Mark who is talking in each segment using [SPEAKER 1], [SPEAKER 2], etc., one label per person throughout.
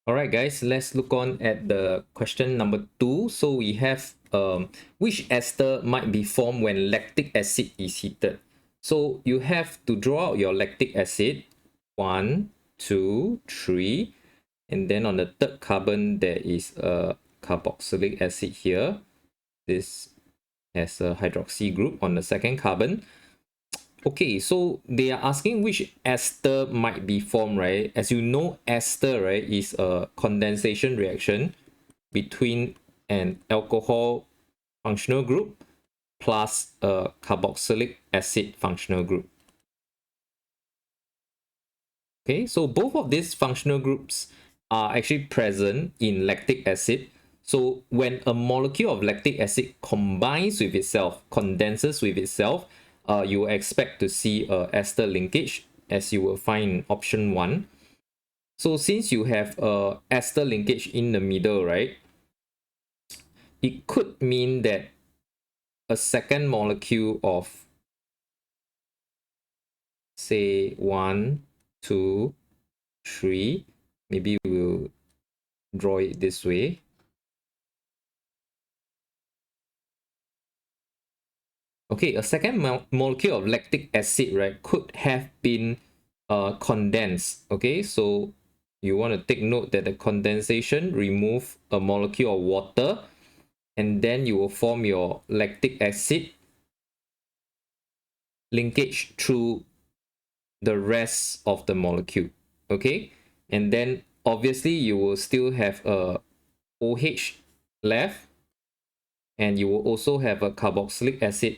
[SPEAKER 1] Alright guys, let's look on at the question number 2. So we have which ester might be formed when lactic acid is heated. So you have to draw out your lactic acid. 1, 2, 3. And then on the third carbon, there is a carboxylic acid here. This has a hydroxy group on the second carbon. Okay, so they are asking which ester might be formed, right? As you know, ester, right, is a condensation reaction between an alcohol functional group plus a carboxylic acid functional group. Okay, so both of these functional groups are actually present in lactic acid. So when a molecule of lactic acid combines with itself, condenses with itself, you expect to see a ester linkage, as you will find in option 1. So since you have a ester linkage in the middle, right, it could mean that a second molecule of, say, 1, 2, 3, maybe we'll draw it this way. Okay, a second molecule of lactic acid, right, could have been condensed. Okay, so you want to take note that the condensation remove a molecule of water, and then you will form your lactic acid linkage through the rest of the molecule. Okay, and then obviously you will still have a OH left, and you will also have a carboxylic acid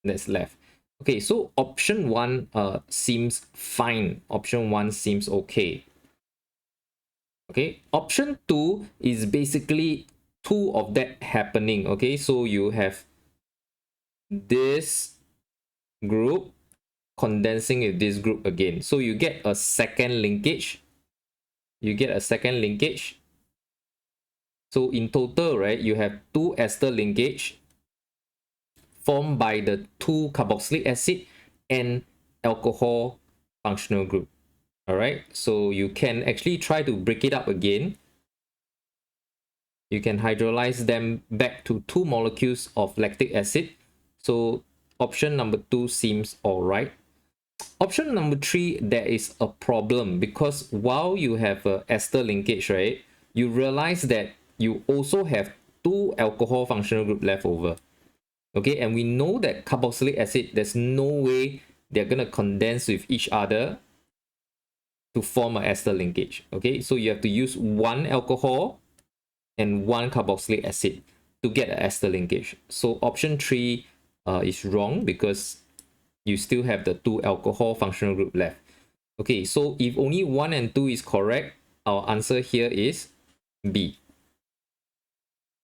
[SPEAKER 1] that's left. Okay, so option 1 seems fine. Option 1 seems okay. Okay, option 2 is basically 2 of that happening. Okay, so you have this group condensing with this group again. So you get a second linkage. So in total, right, you have 2 ester linkage formed by the 2 carboxylic acid and alcohol functional group. All right, so you can actually try to break it up again. You can hydrolyze them back to 2 molecules of lactic acid. So option number 2 seems all right. Option number 3, there is a problem, because while you have a ester linkage, right, you realize that you also have 2 alcohol functional group left over. Okay, and we know that carboxylic acid, there's no way they're going to condense with each other to form an ester linkage. Okay, so you have to use 1 alcohol and 1 carboxylic acid to get an ester linkage. So option 3 is wrong, because you still have the 2 alcohol functional group left. Okay, so if only 1 and 2 is correct, our answer here is B.